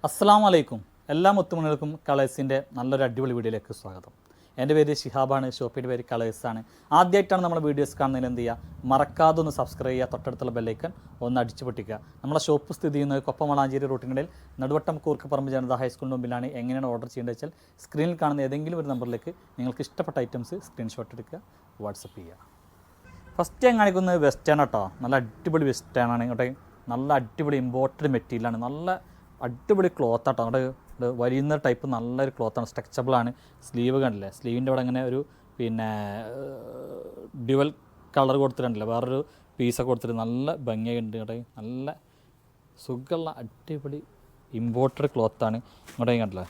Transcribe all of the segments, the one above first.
അസ്സലാമു അലൈക്കും. എല്ലാ മുത്തുമണികൾക്കും കളേഴ്സിൻ്റെ നല്ലൊരു അടിപൊളി വീഡിയോയിലേക്ക് സ്വാഗതം. എൻ്റെ പേര് ഷിഹാബാണ്, ഷോപ്പിൻ്റെ പേര് കളേഴ്സാണ്. ആദ്യമായിട്ടാണ് നമ്മുടെ വീഡിയോസ് കാണുന്നതിന് എന്ത് ചെയ്യുക, മറക്കാതെ ഒന്ന് സബ്സ്ക്രൈബ് ചെയ്യുക, തൊട്ടടുത്തുള്ള ബെല്ലൈക്കൺ ഒന്ന് അടിച്ചു പൊട്ടിക്കുക. നമ്മുടെ ഷോപ്പ് സ്ഥിതി ചെയ്യുന്നത് കൊപ്പം വളാഞ്ചേരി റൂട്ടിനിടയിൽ നടുവട്ടം കൂർക്കപ്പറമ്പ് ജനത ഹൈസ്കൂളിന് മുമ്പിലാണ്. എങ്ങനെയാണ് ഓർഡർ ചെയ്യേണ്ടത് വെച്ചാൽ സ്ക്രീനിൽ കാണുന്ന ഏതെങ്കിലും ഒരു നമ്പറിലേക്ക് നിങ്ങൾക്ക് ഇഷ്ടപ്പെട്ട ഐറ്റംസ് സ്ക്രീൻഷോട്ട് എടുക്കുക, വാട്സപ്പ് ചെയ്യുക. ഫസ്റ്റ് ഞാൻ കാണിക്കുന്നത് വെസ്റ്റേൺ കേട്ടോ. നല്ല അടിപൊളി വെസ്റ്റേണാണ് ഇങ്ങോട്ടെ. നല്ല അടിപൊളി ഇമ്പോർട്ടഡ് മെറ്റീരിയലാണ്. നല്ല അടിപൊളി ക്ലോത്ത് ആട്ടോ. അങ്ങോട്ട് വലിയുന്ന ടൈപ്പ് നല്ലൊരു ക്ലോത്താണ്, സ്ട്രെച്ചബിളാണ്. സ്ലീവ് കണ്ടില്ലേ, സ്ലീവിൻ്റെ അവിടെ അങ്ങനെ ഒരു ഡ്യുവൽ കളർ കൊടുത്തിട്ടുണ്ടല്ലോ, വേറൊരു പീസൊക്കെ കൊടുത്തിട്ട് നല്ല ഭംഗിയായിട്ടുണ്ട് കേട്ടോ. നല്ല സുഖമുള്ള അടിപൊളി ഇമ്പോർട്ടഡ് ക്ലോത്താണ് ഇങ്ങോട്ടേ കണ്ടില്ലേ.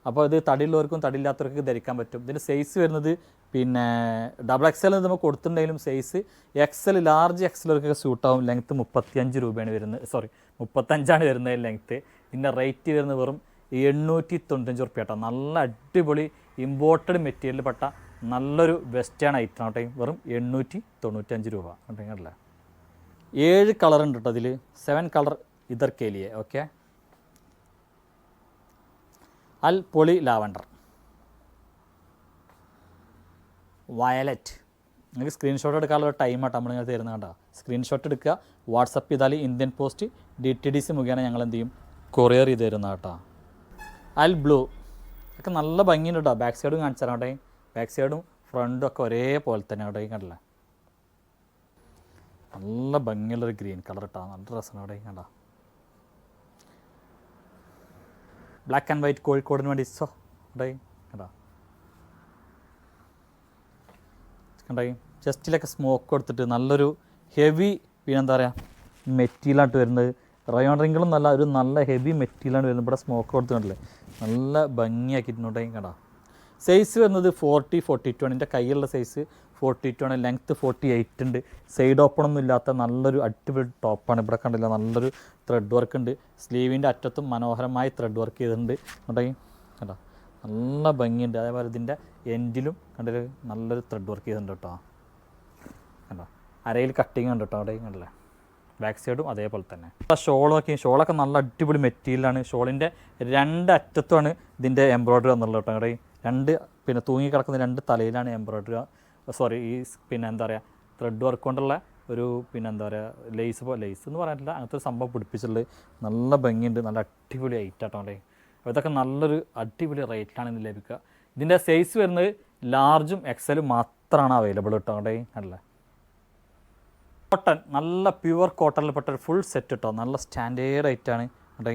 അപ്പോൾ ഇത് തടിയുള്ളവർക്കും തടിയില്ലാത്തവർക്കും ധരിക്കാൻ പറ്റും. ഇതിൻ്റെ സൈസ് വരുന്നത് ഡബിൾ എക്സൽ നമുക്ക് കൊടുത്തിട്ടുണ്ടെങ്കിലും സൈസ് എക്സൽ, ലാർജ് എക്സലവർക്കൊക്കെ സ്യൂട്ടാവും. ലെങ്ത്ത് 35 രൂപയാണ് വരുന്നത്, 35 വരുന്നത് ലെങ്ത്ത്. ഇതിൻ്റെ റേറ്റ് വരുന്നത് വെറും 895 റുപ്യ കേട്ടോ. നല്ല അടിപൊളി ഇമ്പോർട്ടഡ് മെറ്റീരിയൽ പെട്ട നല്ലൊരു വെസ്റ്റേൺ ഐറ്റം ആട്ടെ. വെറും 895 രൂപ കേട്ടല്ലേ. 7 കളർ ഉണ്ട് കേട്ടോ അതിൽ. 7 കളർ ഇതർ കേലിയെ. ഓക്കെ, അൽ പൊളി ലാവൻഡർ, വയലറ്റ്. നിങ്ങൾക്ക് സ്ക്രീൻഷോട്ട് എടുക്കാനുള്ള ടൈം ആട്ടോ നമ്മളിങ്ങനെ തരുന്നത് കേട്ടോ. സ്ക്രീൻഷോട്ട് എടുക്കുക, വാട്സപ്പ് ചെയ്താൽ ഇന്ത്യൻ പോസ്റ്റ് DTDC മുഖേന ഞങ്ങൾ എന്ത് ചെയ്യും, കൊറിയർ ചെയ്ത് തരുന്ന കേട്ടോ. അൽ ബ്ലൂ ഒക്കെ നല്ല ഭംഗിയുണ്ട് കേട്ടോ. ബാക്ക് സൈഡും കാണിച്ചു തരാം കേട്ടോ. ബാക്ക് സൈഡും ഫ്രണ്ടും ഒക്കെ ഒരേപോലെ തന്നെ കേട്ടോ. കണ്ടല്ലേ, നല്ല ഭംഗിയുള്ളൊരു ഗ്രീൻ കളർ കേട്ടോ. നല്ല രസമാണ് അവിടെ കണ്ടോ. ബ്ലാക്ക് ആൻഡ് വൈറ്റ് കോഴിക്കോടിന് വേണ്ടി ഇവിടെ കണ്ടോ. കണ്ടോ, ചെസ്റ്റിലൊക്കെ സ്മോക്ക് കൊടുത്തിട്ട് നല്ലൊരു ഹെവി എന്താ പറയുക മെറ്റീരിയലായിട്ട് വരുന്നത്. റയോൺ റിങ്കിളും നല്ല ഒരു നല്ല ഹെവി മെറ്റീരിയലാണ് വരുന്നത്. ഇവിടെ സ്മോക്ക് കൊടുത്തിട്ടുണ്ടല്ലേ, നല്ല ഭംഗിയാക്കിയിട്ടുണ്ടോ കണ്ടോ. സൈസ് വരുന്നത് 40-42 ആണ്. എൻ്റെ കയ്യിലുള്ള സൈസ് 42 ആണ്. ലെങ്ത്ത് 48 ഉണ്ട്. സൈഡ് ഓപ്പണൊന്നും ഇല്ലാത്ത നല്ലൊരു അടിപൊളി ടോപ്പാണ്. ഇവിടെ കണ്ടില്ല, നല്ലൊരു ത്രെഡ് വർക്ക് ഉണ്ട്. സ്ലീവിൻ്റെ അറ്റത്തും മനോഹരമായി ത്രെഡ് വർക്ക് ചെയ്തിട്ടുണ്ട് കേട്ടോ. കേട്ടോ, നല്ല ഭംഗിയുണ്ട്. അതേപോലെ ഇതിൻ്റെ എൻഡിലും കണ്ടില്ല, നല്ലൊരു ത്രെഡ് വർക്ക് ചെയ്തിട്ടുണ്ട് കേട്ടോ. കണ്ടോ, അരയിൽ കട്ടിങ് ഉണ്ട് കേട്ടോ അവിടെ കണ്ടില്ലേ. ബാക്ക് സൈഡും അതേപോലെ തന്നെ. ഷോൾ നോക്കി, ഷോളൊക്കെ നല്ല അടിപൊളി മെറ്റീരിയലാണ്. ഷോളിൻ്റെ 2 അറ്റത്തുമാണ് ഇതിൻ്റെ എംബ്രോയ്ഡറി വന്നുള്ളത് കേട്ടോ. അവിടെ തൂങ്ങി കിടക്കുന്ന 2 തലയിലാണ് എംബ്രോയ്ഡറി, ഈ എന്താ പറയുക ത്രെഡ് വർക്ക് കൊണ്ടുള്ള ഒരു എന്താ പറയുക ലേസ് എന്ന് പറയാനില്ല, അങ്ങനത്തെ ഒരു സംഭവം പിടിപ്പിച്ചിട്ടുള്ളത്. നല്ല ഭംഗിയുണ്ട്, നല്ല അടിപൊളി ഐറ്റാട്ടോ അവിടെ. അപ്പോൾ ഇതൊക്കെ നല്ലൊരു അടിപൊളി റേറ്റിലാണ് ഇന്ന് ലഭിക്കുക. ഇതിൻ്റെ സൈസ് വരുന്നത് ലാർജും എക്സലും മാത്രമാണ് അവൈലബിൾ കേട്ടോ അവിടെ. അല്ലേ, കോട്ടൺ, നല്ല പ്യുവർ കോട്ടണിൽപ്പെട്ട ഒരു ഫുൾ സെറ്റ് കേട്ടോ. നല്ല സ്റ്റാൻഡേർഡ് ഐറ്റാണ് കേട്ടോ.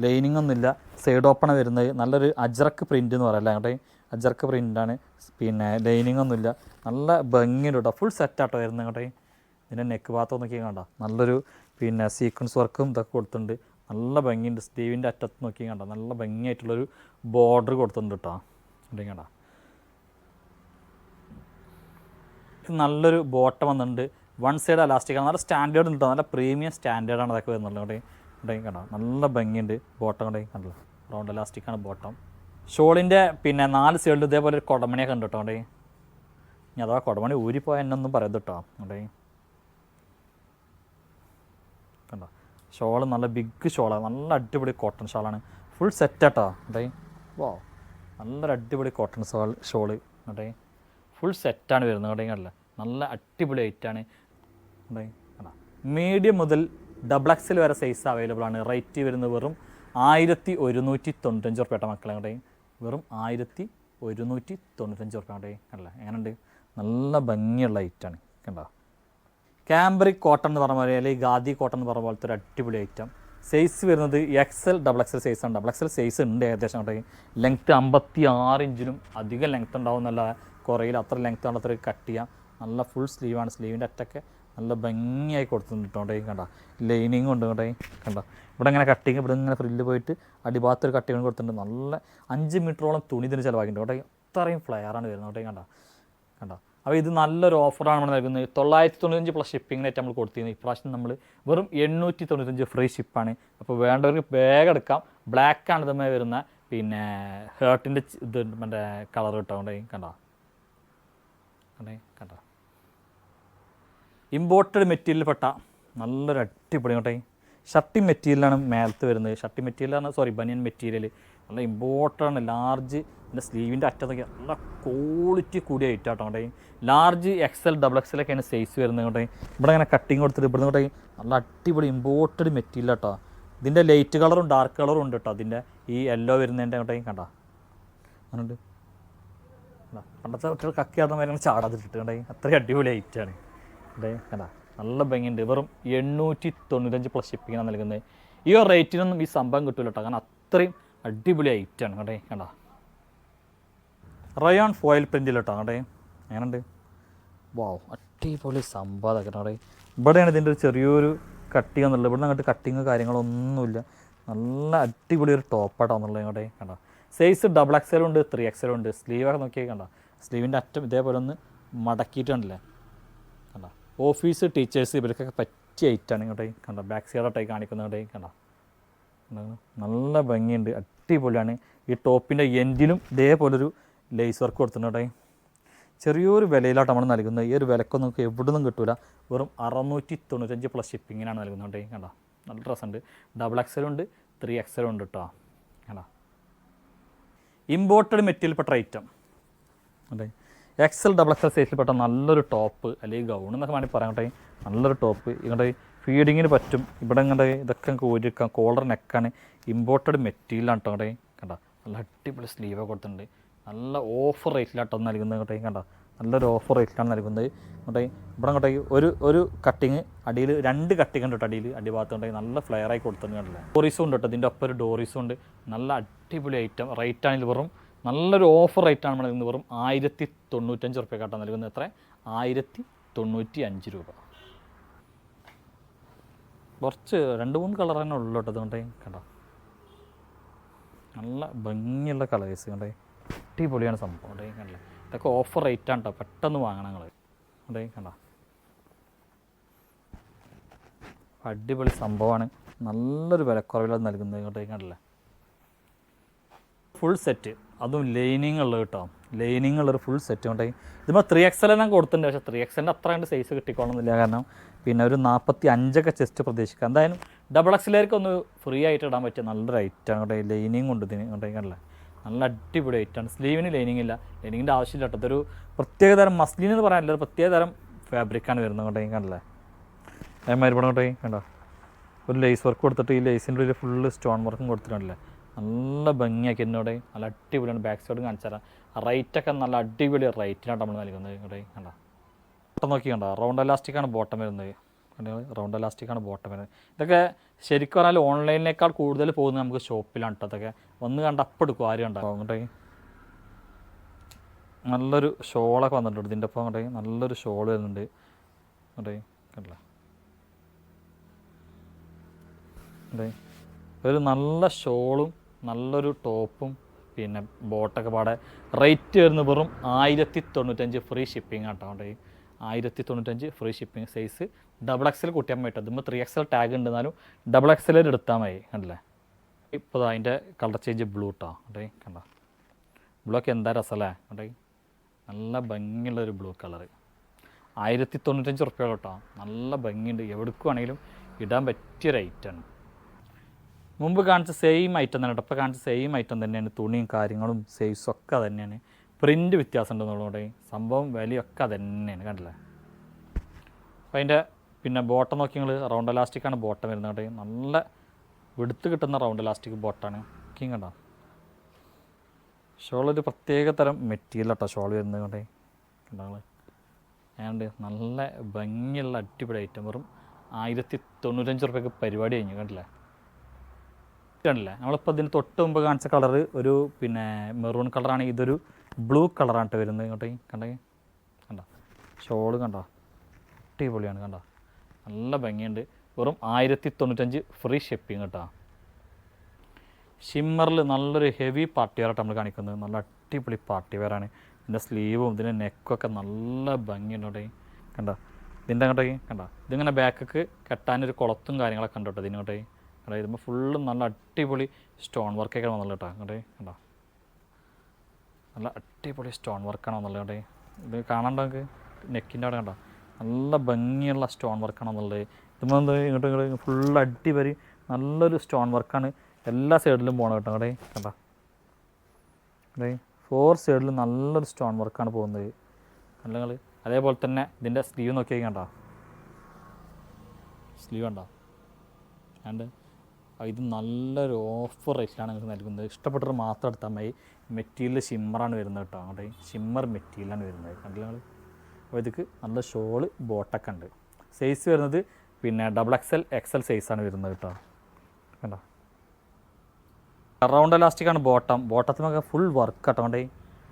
ലൈനിങ് ഒന്നുമില്ല, സൈഡ് ഓപ്പൺ വരുന്നത്. നല്ലൊരു അജ്രക്ക് പ്രിൻ്റ് എന്ന് പറയല്ലേ കേട്ടോ. അജ്രക്ക് പ്രിൻ്റാണ്, ലൈനിങ് ഒന്നുമില്ല. നല്ല ഭംഗിയുണ്ട് കേട്ടോ. ഫുൾ സെറ്റാട്ടോ വരുന്നത് കേട്ടോ. ഇതിൻ്റെ നെക്ക് ഭാഗത്ത് നോക്കി കണ്ടോ, നല്ലൊരു സീക്വൻസ് വർക്കും ഇതൊക്കെ കൊടുത്തിട്ടുണ്ട്. നല്ല ഭംഗിയുണ്ട്. സ്ലീവിൻ്റെ അറ്റത്ത് നോക്കി കണ്ടോ, നല്ല ഭംഗിയായിട്ടുള്ളൊരു ബോർഡർ കൊടുത്തിട്ടുണ്ട് കേട്ടോ. ഉണ്ടെങ്കിൽ കണ്ടോ, നല്ലൊരു ബോട്ടം വന്നിട്ടുണ്ട്. 1 സൈഡ് അലാസ്റ്റിക്കാണ്. നല്ല സ്റ്റാൻഡേർഡ് ഉണ്ട്, നല്ല പ്രീമിയം സ്റ്റാൻഡേർഡാണ് ഇതൊക്കെ വരുന്നുള്ളത് കേട്ടോ. ഉണ്ടെങ്കിൽ കണ്ടോ, നല്ല ഭംഗിയുണ്ട്. ബോട്ടം കൂടെ കണ്ടല്ലോ, റൗണ്ട് അലാസ്റ്റിക്കാണ് ബോട്ടം. ഷോളിൻ്റെ 4 സൈഡിൽ ഇതേപോലെ ഒരു കുടമണിയൊക്കെ ഉണ്ട് കേട്ടോ. ഉണ്ടെങ്കിൽ ഇനി അഥവാ കുടമണി ഊരിപ്പോയാൽ എന്നൊന്നും പറയരുത് കേട്ടോ. ഉണ്ടെങ്കിൽ കണ്ടോ, ഷോള് നല്ല ബിഗ് ഷോളാണ്. നല്ല അടിപൊളി കോട്ടൺ ഷോളാണ്. ഫുൾ സെറ്റാട്ടോ. ഉണ്ടെങ്കിൽ വാ, നല്ലൊരു അടിപൊളി കോട്ടൺ ഷോള് ഉണ്ടെങ്കിൽ ഫുൾ സെറ്റാണ് വരുന്നത് കേട്ടോ. കണ്ടില്ല, നല്ല അടിപൊളി ഐറ്റാണ്. ഉണ്ടെങ്കിൽ കണ്ടോ, മീഡിയം മുതൽ ഡബിൾ എക്സൽ വരെ സൈസ് അവൈലബിൾ ആണ്. റേറ്റ് വരുന്നത് വെറും 1195 റുപ്യ കേട്ടോ മക്കളെ. കണ്ടേ, വെറും 1195 റുപ്യ കണ്ടേ. കണ്ടല്ലേ, എങ്ങനെയുണ്ട്, നല്ല ഭംഗിയുള്ള ഐറ്റാണ് കണ്ടോ. ക്യാമ്പ്രിക് കോട്ടൺ എന്ന് പറഞ്ഞ പോലെ, അല്ലെങ്കിൽ ഗാദി കോട്ടൺ എന്ന് പറഞ്ഞ പോലത്തെ ഒരു അടിപൊളി ഐറ്റം. സൈസ് വരുന്നത് എക്സൽ, ഡബിൾ എക്സൽ സൈസാണ്. ഡബിൾ എക്സൽ സൈസ് ഉണ്ട് ഏകദേശം കേട്ടോ. ലെങ്ത്ത് 56 ഇഞ്ചിലും അധികം ലെങ്ത്ത് ഉണ്ടാവും. നല്ല കുറയിൽ അത്ര ലെങ്ത്ത് ആണ്, അത്ര കട്ട് ചെയ്യാം. നല്ല ഫുൾ സ്ലീവാണ്. സ്ലീവിൻ്റെ അറ്റൊക്കെ നല്ല ഭംഗിയായി കൊടുത്തിട്ടുണ്ട് കേട്ടോ. കണ്ടോ, ലൈനിങ് ഉണ്ട് കേട്ടോ. കണ്ടോ, ഇവിടെ ഇങ്ങനെ കട്ടിങ്, ഇവിടെ ഇങ്ങനെ ഫ്രില്ല് പോയിട്ട് അടിഭാഗത്തൊരു കട്ടിങ് കൊടുത്തിട്ടുണ്ട്. നല്ല 5 മീറ്ററോളം തുണി ഇതിന് ചിലവാക്കിയിട്ടുണ്ട് കേട്ടോ. അത്രയും ഫ്ലെയറാണ് വരുന്നത് കേട്ടോ. കണ്ടോ കണ്ടോ. അപ്പോൾ ഇത് നല്ലൊരു ഓഫറാണ് നമ്മൾ നൽകുന്നത്. 995 പ്ലസ് ഷിപ്പിങ്ങിനായിട്ട് നമ്മൾ കൊടുത്തിരുന്നത്. ഇപ്രാവശ്യം നമ്മൾ വെറും 895 ഫ്രീ ഷിപ്പാണ്. അപ്പോൾ വേണ്ടവർക്ക് വേഗം എടുക്കാം. ബ്ലാക്കാണ് ഇതുമായി വരുന്ന ഹേർട്ടിൻ്റെ ഇത് മറ്റേ കളർ കിട്ടാൻ കണ്ടോ. കണ്ടോ, ഇമ്പോർട്ടഡ് മെറ്റീരിയൽ പെട്ട നല്ലൊരു അടിപൊളി കേട്ടോ. ഷർട്ടി മെറ്റീരിയലാണ് മേലത്ത് വരുന്നത്. ഷർട്ടി മെറ്റീരിയലാണ്, സോറി ബനിയൻ മെറ്റീരിയൽ നല്ല ഇമ്പോർട്ടൻ്റ് ലാർജ്. എൻ്റെ സ്ലീവിൻ്റെ അറ്റത്തൊക്കെ നല്ല ക്വാളിറ്റി കൂടിയ ഐറ്റം ആട്ടോ അങ്ങോട്ടേ. ലാർജ് XL XXL ഒക്കെയാണ് സൈസ് വരുന്നത് അങ്ങോട്ടേ. ഇവിടെ അങ്ങനെ കട്ടിങ് കൊടുത്തിട്ട് ഇവിടെ ഇങ്ങോട്ടേ നല്ല അടിപൊളി ഇമ്പോർട്ടഡ് മെറ്റീരിയൽ കേട്ടോ. ഇതിൻ്റെ ലൈറ്റ് കളറും ഡാർക്ക് കളറും ഉണ്ട് കേട്ടോ. അതിൻ്റെ ഈ യെല്ലോ വരുന്നതിൻ്റെ അങ്ങോട്ടേ കണ്ടോ അങ്ങോട്ട് പണ്ടത്തെ കുട്ടികൾ കക്കിയാടുന്ന വരെ ചാടാതിട്ടിട്ട് കണ്ടേ. അത്രയും അടിപൊളി ഐറ്റാണ് കണ്ടേ. കണ്ടാ നല്ല ഭംഗിയുണ്ട്. വെറും 895+ ഷിപ്പിങ്ങാണ് നൽകുന്നത്. ഈ ഒരു റേറ്റിനൊന്നും ഈ സംഭവം കിട്ടില്ല കേട്ടോ, കാരണം അത്രയും അടിപൊളി ഐറ്റാണ് കണ്ടേ. കണ്ടാ റയോൺ ഫോയിൽ പ്രിൻറ്റിൽ കേട്ടോ കണ്ടേ. അങ്ങനെയുണ്ട്. വാവ് അടിപൊളി സംഭവം കേട്ടോ. ഇവിടെയാണ് ഇതിൻ്റെ ഒരു ചെറിയൊരു കട്ടിങ് എന്നുള്ളത്. ഇവിടെ നിന്ന് അങ്ങോട്ട് കട്ടിങ് കാര്യങ്ങളൊന്നുമില്ല. നല്ല അടിപൊളി ഒരു ടോപ്പാട്ടോ എന്നുള്ളത് ഇങ്ങോട്ടേ കണ്ടോ. സൈസ് XXL ഉണ്ട്, 3XL ഉണ്ട്. സ്ലീവൊക്കെ നോക്കിയാൽ കണ്ടോ. സ്ലീവിൻ്റെ അറ്റം ഇതേപോലെ ഒന്ന് മടക്കിയിട്ട് കണ്ടില്ലേ കണ്ടോ. ഓഫീസ് ടീച്ചേഴ്സ് ഇവർക്കൊക്കെ പറ്റിയ ഐറ്റാണ് ഇങ്ങോട്ടേ കണ്ടോ. ബാക്ക് സൈഡോട്ടായി കാണിക്കുന്നതോട്ടേ കണ്ടോ. നല്ല ഭംഗിയുണ്ട്, അടിപൊളിയാണ്. ഈ ടോപ്പിൻ്റെ എൻഡിലും ഇതേപോലൊരു ലേസ് വർക്ക് കൊടുത്തിട്ടുണ്ടേ. ചെറിയൊരു വിലയിലാട്ടോ നമ്മൾ നൽകുന്നത്. ഈ ഒരു വിലക്കൊന്നും നമുക്ക് എവിടെ നിന്നും കിട്ടില്ല. വെറും 695+ ഷിപ്പിങ്ങിനാണ് നൽകുന്നുണ്ടേ കണ്ടോ. നല്ല ഡ്രസ്സുണ്ട്. XXL ഉണ്ട്, 3XL ഉണ്ട് കേട്ടോ കണ്ടോ. ഇമ്പോർട്ടഡ് മെറ്റീരിയൽപ്പെട്ട ഐറ്റം അതെ. XL XXL സൈസിൽപ്പെട്ട നല്ലൊരു ടോപ്പ് അല്ലെങ്കിൽ ഗൗൺ എന്നൊക്കെ വേണമെങ്കിൽ പറയാം കേട്ടോ. നല്ലൊരു ടോപ്പ് ഇങ്ങോട്ട് ഫീഡിങ്ങിന് പറ്റും. ഇവിടെ ഇങ്ങോട്ട് ഇതൊക്കെ കോരിക്കാം. കോളർ നെക്കാണ്. ഇമ്പോർട്ടഡ് മെറ്റീരിയലാണ് കേട്ടോ അങ്ങോട്ടേ കണ്ടോ. നല്ല അടിപൊളി സ്ലീവ് കൊടുത്തിട്ടുണ്ട്. നല്ല ഓഫർ റേറ്റിലാട്ടോ നൽകുന്നത് ഇങ്ങോട്ടേ കണ്ടോ. നല്ലൊരു ഓഫർ റേറ്റിലാണ് നൽകുന്നത് ഇങ്ങോട്ടേ. ഇവിടെ ഇങ്ങോട്ടേക്ക് ഒരു കട്ടിങ് അടിയിൽ 2 കട്ടിങ് ഉണ്ട് കേട്ടോ. അടിഭാഗത്ത് ഉണ്ടെങ്കിൽ നല്ല ഫ്ലെയറായി കൊടുത്തിട്ടുണ്ട് കണ്ടില്ലേ. ഡോറീസും ഉണ്ട് കേട്ടോ. ഇതിൻ്റെ ഒപ്പം ഒരു ഡോറീസും ഉണ്ട്. നല്ല അടിപൊളി ഐറ്റം. റേറ്റാണെങ്കിൽ വെറും നല്ലൊരു ഓഫർ റേറ്റാണ് നമ്മൾ നൽകുന്നത്. വെറും 1095 റുപ്യക്കാട്ടോ നൽകുന്നത്. എത്ര? 1095 രൂപ. കുറച്ച് 2-3 കളർ തന്നെ ഉള്ളു കേട്ടോ. അതുകൊണ്ടേ കണ്ടോ. നല്ല ഭംഗിയുള്ള കളേഴ്സ് കണ്ടേ. അടിപൊളിയാണ് സംഭവം കണ്ടേ കണ്ടില്ലേ. ഇതൊക്കെ ഓഫർ റേറ്റാണ് കേട്ടോ. പെട്ടെന്ന് വാങ്ങണം നിങ്ങൾ കണ്ടേ കണ്ടോ. അടിപൊളി സംഭവമാണ്. നല്ലൊരു വിലക്കുറവിലാണ് നൽകുന്നത് ഇങ്ങോട്ടേ കണ്ടില്ലേ. ഫുൾ സെറ്റ്, അതും ലൈനിങ് ഉള്ളത് കേട്ടോ. ലൈനിങ് ഉള്ളൊരു ഫുൾ സെറ്റ് കൊണ്ടേ. ഇതിപ്പോൾ 3XL ഞാൻ കൊടുത്തിട്ടുണ്ട്. പക്ഷേ 3XL അത്ര കണ്ട് സൈസ് കിട്ടിക്കോളണമെന്നില്ല. കാരണം പിന്നെ ഒരു 45 ചെസ്റ്റ് പ്രതീക്ഷിക്കുക. എന്തായാലും XXL ഒന്ന് ഫ്രീ ആയിട്ട് ഇടാൻ പറ്റിയ നല്ലൊരു ഐറ്റാണ് കേട്ടോ. ലൈനിങ് ഉണ്ട് ഇതിന് കൊണ്ടേ കണ്ടില്ലേ. നല്ല അടിപൊളി ഐറ്റാണ്. സ്ലീവിന് ലൈനിങ് ഇല്ല. ലൈനിങ്ങിൻ്റെ ആവശ്യമില്ല കേട്ടോ. ഇതൊരു പ്രത്യേകതരം മസ്ലിൻ എന്ന് പറയാനില്ല, ഒരു പ്രത്യേകതരം ഫാബ്രിക്കാണ് വരുന്നത് കൊണ്ടേ കണ്ടില്ലേ. അതേമാതിരി ഇവിടെ കൊണ്ടേ കണ്ടോ. ഒരു ലേസ് വർക്ക് കൊടുത്തിട്ട് ഈ ലേസിൻ്റെ ഉള്ളിൽ ഫുള്ള് സ്റ്റോൺ വർക്കും കൊടുത്തിട്ടുണ്ടല്ലേ. നല്ല ഭംഗിയാക്കി എന്നോടെ. നല്ല അടിപൊളിയാണ്. ബാക്ക് സൈഡും കാണിച്ചു തരാം. റൈറ്റൊക്കെ നല്ല അടിപൊളി റൈറ്റിനാണ് നമ്മൾ നൽകുന്നത് ഇങ്ങോട്ടേ കണ്ടോ. ബോട്ടം നോക്കി കണ്ടോ. റൗണ്ട് എലാസ്റ്റിക്കാണ് ബോട്ടം വരുന്നത്. റൗണ്ട് എലാസ്റ്റിക്കാണ് ബോട്ടം വരുന്നത്. ഇതൊക്കെ ശരിക്കും പറഞ്ഞാൽ ഓൺലൈനിനേക്കാൾ കൂടുതൽ പോകുന്നത് നമുക്ക് ഷോപ്പിലാണ് കേട്ടോ. അതൊക്കെ വന്ന് കണ്ട് അപ്പം എടുക്കും. ആരും ഉണ്ടാവും അങ്ങോട്ടേ. നല്ലൊരു ഷോളൊക്കെ വന്നിട്ടുണ്ട് ഇതിൻ്റെ ഒപ്പം അങ്ങോട്ടേ. നല്ലൊരു ഷോൾ വരുന്നുണ്ട് അങ്ങോട്ടേ കണ്ടില്ലേ. അതെ ഒരു നല്ല ഷോളും നല്ലൊരു ടോപ്പും പിന്നെ ബോട്ടൊക്കെ പാടെ. റേറ്റ് വരുന്നത് വെറും 1095 ഫ്രീ ഷിപ്പിംഗ് ആട്ടോ അവിടെ. 1095 ഫ്രീ ഷിപ്പിംഗ്. സൈസ് XXL കൂട്ടിയാൽ മതി. അതുമ്പോൾ 3XL ടാഗ് ഉണ്ടെന്നാലും XXL എടുത്താൽ മതി കണ്ടില്ലേ. ഇപ്പോൾ അതിൻ്റെ കളർ ചേഞ്ച് ബ്ലൂ കേട്ടോ അവിടെ കണ്ടോ. ബ്ലൂ ഒക്കെ എന്താ രസമല്ലേ അവിടെ. നല്ല ഭംഗിയുള്ളൊരു ബ്ലൂ കളർ. 1095 റുപ്യ കേട്ടോ. നല്ല ഭംഗിയുണ്ട്. എവിടേക്കുവാണെങ്കിലും ഇടാൻ പറ്റിയൊരു ഐറ്റമാണ്. മുമ്പ് കാണിച്ച സെയിം ഐറ്റം തന്നെ കേട്ടോ. ഇപ്പോൾ കാണിച്ച സെയിം ഐറ്റം തന്നെയാണ്. തുണിയും കാര്യങ്ങളും സൈസും ഒക്കെ തന്നെയാണ്. പ്രിൻറ്റ് വ്യത്യാസം ഉണ്ടെന്നുള്ളതുകൊണ്ട് സംഭവം വിലയൊക്കെ തന്നെയാണ് കണ്ടില്ലേ. അപ്പോൾ അതിൻ്റെ പിന്നെ ബോട്ടം നോക്കി നിങ്ങൾ റൗണ്ട് എലാസ്റ്റിക്കാണ് ബോട്ടം വരുന്നത് കേട്ടോ. നല്ല വെടുത്ത് കിട്ടുന്ന റൗണ്ട് എലാസ്റ്റിക് ബോട്ടാണ് നോക്കിയും കണ്ടോ. ഷോളൊരു പ്രത്യേക തരം മെറ്റീരിയൽ കേട്ടോ ഷോൾ വരുന്നത് കൊണ്ടേ കണ്ടോ. ഏതാണ്ട് നല്ല ഭംഗിയുള്ള അടിപൊളി ഐറ്റം. വെറും 1095 റുപ്യക്ക് പരിപാടി കഴിഞ്ഞു കണ്ടില്ലേ. കണ്ടില്ലേ. നമ്മളിപ്പോൾ ഇതിന് തൊട്ട് മുമ്പ് കാണിച്ച കളർ ഒരു പിന്നെ മെറൂൺ കളറാണ്. ഇതൊരു ബ്ലൂ കളറാണ് വരുന്നത് ഇങ്ങോട്ടേ കണ്ടേ കണ്ടോ. ഷോള് കണ്ടോ അടിപൊളിയാണ് കണ്ടോ. നല്ല ഭംഗിയുണ്ട്. വെറും 1095 ഫ്രീ ഷിപ്പിംഗ് കേട്ടോ. ഷിമ്മറിൽ നല്ലൊരു ഹെവി പാർട്ടി വെയറായിട്ട് നമ്മൾ കാണിക്കുന്നത്. നല്ല അടിപൊളി പാർട്ടി വെയറാണ്. ഇതിൻ്റെ സ്ലീവും ഇതിൻ്റെ നെക്കൊക്കെ നല്ല ഭംഗിയുണ്ട് കണ്ടോ. ഇതിൻ്റെ അങ്ങോട്ടേ കണ്ടോ. ഇതിങ്ങനെ ബാക്കൊക്കെ കെട്ടാനൊരു കുളത്തും കാര്യങ്ങളൊക്കെ ഉണ്ട് കേട്ടോ ഇതിനോട്ടേ. കണ്ടോ ഇതുമ്പോൾ ഫുള്ളും നല്ല അടിപൊളി സ്റ്റോൺ വർക്കൊക്കെ വന്നുള്ളൂ കേട്ടോ അങ്ങോട്ടേ കണ്ടോ. നല്ല അടിപൊളി സ്റ്റോൺ വർക്കാണ് വന്നുള്ളത് കേട്ടോ. ഇത് കാണാണ്ട് നമുക്ക് നെക്കിൻ്റെ അവിടെ കണ്ടോ. നല്ല ഭംഗിയുള്ള സ്റ്റോൺ വർക്കാണ് വന്നുള്ളത്. ഇതുമ്പോൾ ഇങ്ങോട്ട് ഫുള്ള് അടിപൊളി നല്ലൊരു സ്റ്റോൺ വർക്കാണ് എല്ലാ സൈഡിലും പോകണം കേട്ടോ. അവിടെ കണ്ടോ, അവിടെ 4 സൈഡിലും നല്ലൊരു സ്റ്റോൺ വർക്കാണ് പോകുന്നത്. അല്ലെങ്കിൽ അതേപോലെ തന്നെ ഇതിൻ്റെ സ്ലീവ് നോക്കിയാൽ കണ്ടോ, സ്ലീവ് കണ്ടോ. ആൻഡ് ഇത് നല്ലൊരു ഓഫർ റേറ്റിലാണ് നിങ്ങൾക്ക് നൽകുന്നത്. ഇഷ്ടപ്പെട്ടവർ മാത്രം എടുത്താൽ മതി. മെറ്റീരിയൽ ഷിമ്മറാണ് വരുന്നത് കേട്ടോ. അവിടെ ഷിമ്മർ മെറ്റീരിയലാണ് വരുന്നത് കണ്ടില്ല നിങ്ങൾ. അപ്പോൾ ഇതിക്ക് നല്ല ഷോള് ബോട്ടൊക്കെ ഉണ്ട്. സൈസ് വരുന്നത് പിന്നെ XXL XL സൈസാണ് വരുന്നത് കേട്ടോ. കണ്ടോ, റൗണ്ട് എലാസ്റ്റിക്കാണ് ബോട്ടം. ബോട്ടത്തിനൊക്കെ ഫുൾ വർക്ക് കേട്ടോ. കൊണ്ടേ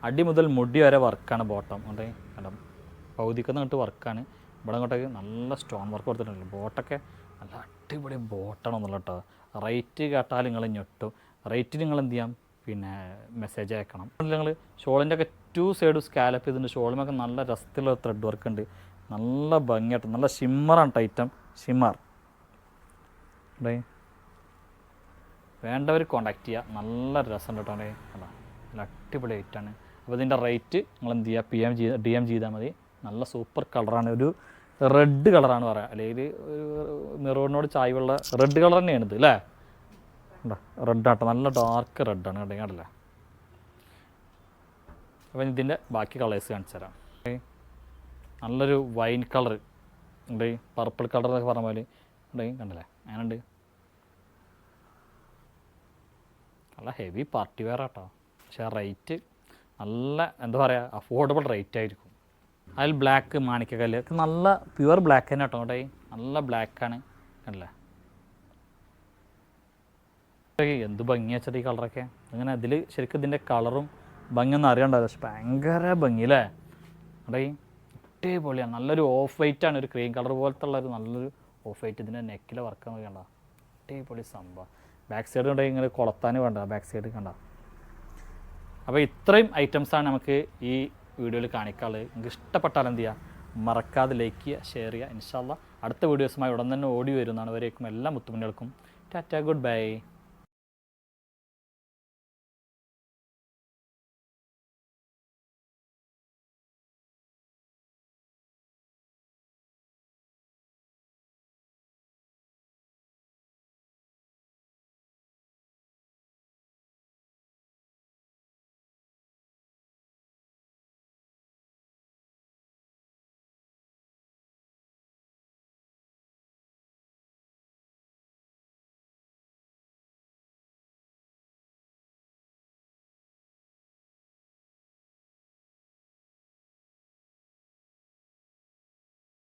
അടി മുതൽ മുടി വരെ വർക്കാണ് ബോട്ടം. കൊണ്ടേ കണ്ടോ, പൗതിക്കുന്ന തൊട്ട് വർക്കാണ്. ഇവിടെ അങ്ങോട്ടേക്ക് നല്ല സ്റ്റോൺ വർക്ക് കൊടുത്തിട്ടുണ്ട്. ബോട്ടൊക്കെ നല്ല അടിപൊളി ബോട്ടാണെന്നുള്ള കേട്ടോ. റേറ്റ് കേട്ടാൽ നിങ്ങൾ ഞെട്ടും. റേറ്റ് നിങ്ങൾ എന്ത് ചെയ്യാം, പിന്നെ മെസ്സേജ് അയക്കണം. നിങ്ങൾ ഷോളിൻ്റെ ഒക്കെ 2 സൈഡ് സ്കാലപ്പ് ചെയ്തിട്ടുണ്ട്. ഷോളിമൊക്കെ നല്ല രസത്തിലുള്ള ത്രെഡ് വർക്ക് ഉണ്ട്. നല്ല ഭംഗിയായിട്ട് നല്ല ഷിമ്മറാണ് ഐറ്റം. ഷിമ്മർ അതെ, വേണ്ടവർ കോണ്ടാക്ട് ചെയ്യുക. നല്ല രസമുണ്ട് കേട്ടോ. അതെ അല്ല, നല്ല അടിപൊളി ഐറ്റാണ്. അപ്പോൾ ഇതിൻ്റെ റേറ്റ് നിങ്ങൾ എന്ത് ചെയ്യുക, DM ചെയ്താൽ മതി. നല്ല സൂപ്പർ കളറാണ്. ഒരു റെഡ് കളറാണ് പറയാം, അല്ലെങ്കിൽ ഒരു മെറൂണിനോട് ചായവുള്ള റെഡ് കളർ തന്നെയാണ് ഇത് അല്ലേ. ഉണ്ടോ, റെഡ് ആട്ടോ, നല്ല ഡാർക്ക് റെഡാണ് കേട്ടോ. കണ്ടില്ല. അപ്പോൾ ഇതിൻ്റെ ബാക്കി കളേഴ്സ് കാണിച്ചു തരാം. നല്ലൊരു വൈൻ കളർ ഉണ്ട്, പർപ്പിൾ കളർ എന്നൊക്കെ പറഞ്ഞ പോലെ ഉണ്ടെങ്കിൽ കണ്ടില്ലേ, അങ്ങനെയുണ്ട്. നല്ല ഹെവി പാർട്ടി വെയർ ആട്ടോ. പക്ഷേ റേറ്റ് നല്ല എന്താ പറയുക, അഫോർഡബിൾ റേറ്റ് ആയിരിക്കും. അതിൽ ബ്ലാക്ക് മാണിക്കക്കല്ല് ഒക്കെ നല്ല പ്യുവർ ബ്ലാക്ക് തന്നെ കേട്ടോ. കേട്ടോ നല്ല ബ്ലാക്കാണ് കണ്ടില്ലേ. എന്ത് ഭംഗി വെച്ചിട്ട് ഈ കളറൊക്കെ. അങ്ങനെ ഇതിൽ ശരിക്കും ഇതിൻ്റെ കളറും ഭംഗിയൊന്നും അറിയണ്ടാവില്ല, പക്ഷെ ഭയങ്കര ഭംഗി അല്ലേ. അവിടെ അടിപൊളിയാണ്. നല്ലൊരു ഓഫ് വൈറ്റാണ്, ഒരു ക്രീം കളർ പോലത്തെ ഉള്ളൊരു നല്ലൊരു ഓഫ് വൈറ്റ്. ഇതിൻ്റെ നെക്കിലെ വർക്ക് നോക്കി കണ്ട, അടിപൊളി സംഭവം. ബാക്ക് സൈഡ് കണ്ടെങ്കിൽ ഇങ്ങനെ കൊളത്താൻ വേണ്ട, ബാക്ക് സൈഡ് കണ്ട. അപ്പോൾ ഇത്രയും ഐറ്റംസാണ് നമുക്ക് ഈ വീഡിയോയിൽ കാണിക്കാനുള്ളത്. നിങ്ങൾക്ക് ഇഷ്ടപ്പെട്ടാൽ എന്ത് ചെയ്യുക, മറക്കാതെ ലൈക്ക് ചെയ്യുക, ഷെയർ ചെയ്യുക. ഇൻഷാ അല്ലാഹ് അടുത്ത വീഡിയോസുമായി ഉടൻ തന്നെ ഓടി വരുന്നതാണ്. വരേക്കും എല്ലാ മുത്തുമണികൾക്കും ടാറ്റ, ഗുഡ് ബൈ.